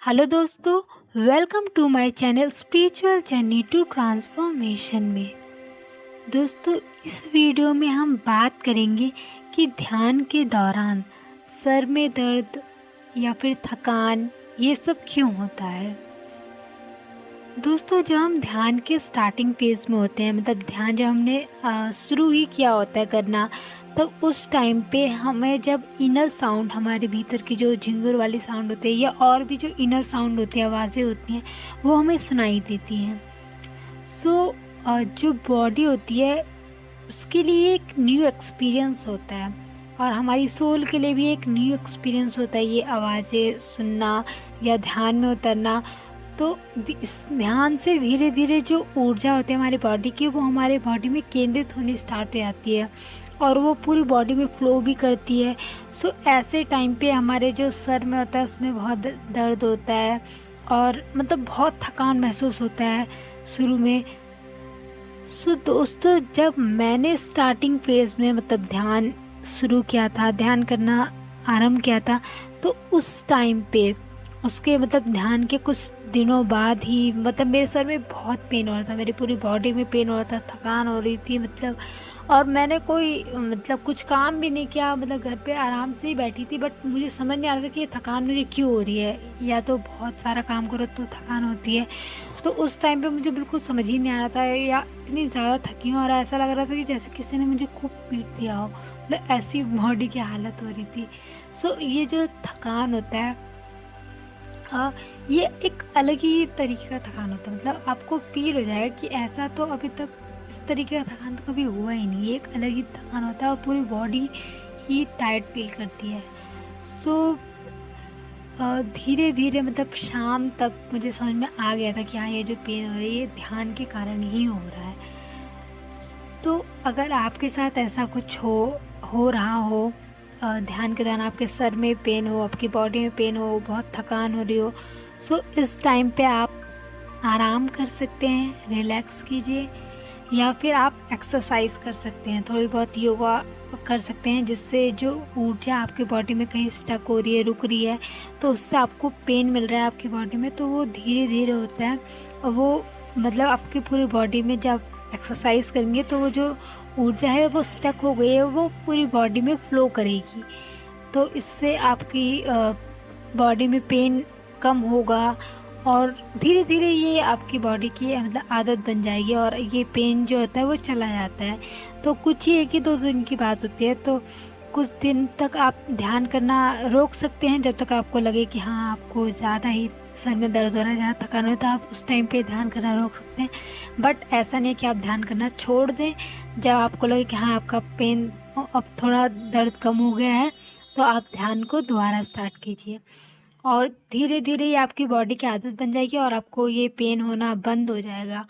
Hello दोस्तों, welcome to my channel spiritual journey to transformation में। दोस्तों, इस वीडियो में हम बात करेंगे कि ध्यान के दौरान सर में दर्द या फिर थकान ये सब क्यों होता है। दोस्तों, जब हम ध्यान के स्टार्टिंग फेज में होते हैं, मतलब ध्यान जब हमने शुरू ही किया होता है करना, तब उस टाइम पे हमें जब इनर साउंड, हमारे भीतर की जो झिंगुर वाली साउंड होती है या और भी जो इनर साउंड होती है, आवाज़ें होती हैं, वो हमें सुनाई देती हैं। जो बॉडी होती है उसके लिए एक न्यू एक्सपीरियंस होता है और हमारी सोल के लिए भी एक न्यू एक्सपीरियंस होता है ये आवाज़ें सुनना या ध्यान में उतरना। तो इस ध्यान से धीरे धीरे जो ऊर्जा होती है हमारी बॉडी की, वो हमारे बॉडी में केंद्रित होनी स्टार्ट हो जाती है और वो पूरी बॉडी में फ्लो भी करती है। ऐसे टाइम पे हमारे जो सर में होता है उसमें बहुत दर्द होता है और मतलब बहुत थकान महसूस होता है शुरू में। दोस्तों, जब मैंने स्टार्टिंग फेज़ में मतलब ध्यान शुरू किया था, ध्यान करना आरंभ किया था, तो उस टाइम पे उसके मतलब ध्यान के कुछ दिनों बाद ही मतलब मेरे सर में बहुत पेन हो रहा था, मेरी पूरी बॉडी में पेन हो रहा था, थकान हो रही थी मतलब। और मैंने कोई मतलब कुछ काम भी नहीं किया, मतलब घर पे आराम से ही बैठी थी, बट मुझे समझ नहीं आ रहा था कि ये थकान मुझे क्यों हो रही है। या तो बहुत सारा काम करो तो थकान होती है, तो उस टाइम पे मुझे बिल्कुल समझ ही नहीं आ रहा था, या इतनी ज़्यादा थकी हूँ और ऐसा लग रहा था कि जैसे किसी ने मुझे खूब पीट दिया हो, मतलब ऐसी बॉडी की हालत हो रही थी। ये जो थकान होता है, ये एक अलग ही तरीके का थकान होता है, मतलब आपको फील हो जाएगा कि ऐसा तो अभी तक इस तरीके का थकान तो कभी हुआ ही नहीं। ये एक अलग ही थकान होता है और पूरी बॉडी ही टायर्ड फील करती है। सो धीरे धीरे मतलब शाम तक मुझे समझ में आ गया था कि हाँ, ये जो पेन हो रही है ये ध्यान के कारण ही हो रहा है। तो अगर आपके साथ ऐसा कुछ हो रहा हो, ध्यान के दौरान आपके सर में पेन हो, आपकी बॉडी में पेन हो, बहुत थकान हो रही हो, इस टाइम पे आप आराम कर सकते हैं, रिलैक्स कीजिए, या फिर आप एक्सरसाइज कर सकते हैं, थोड़ी बहुत योगा कर सकते हैं, जिससे जो ऊर्जा आपकी बॉडी में कहीं स्टक हो रही है, रुक रही है, तो उससे आपको पेन मिल रहा है आपकी बॉडी में, तो वो धीरे धीरे होता है और वो मतलब आपकी पूरी बॉडी में जब एक्सरसाइज करेंगे तो वो जो ऊर्जा है वो स्टक हो गई है, वो पूरी बॉडी में फ़्लो करेगी। तो इससे आपकी बॉडी में पेन कम होगा और धीरे धीरे ये आपकी बॉडी की मतलब आदत बन जाएगी और ये पेन जो होता है वो चला जाता है। तो कुछ ही 1 ही 2 दिन की बात होती है, तो कुछ दिन तक आप ध्यान करना रोक सकते हैं, जब तक आपको लगे कि हाँ, आपको ज़्यादा ही सर में दर्द हो रहा है, ज़्यादा थकान हो रहा है, तो आप उस टाइम पे ध्यान करना रोक सकते हैं। बट ऐसा नहीं कि आप ध्यान करना छोड़ दें। जब आपको लगे कि हाँ, आपका पेन अब थोड़ा दर्द कम हो गया है, तो आप ध्यान को दोबारा स्टार्ट कीजिए और धीरे धीरे ये आपकी बॉडी की आदत बन जाएगी और आपको ये पेन होना बंद हो जाएगा।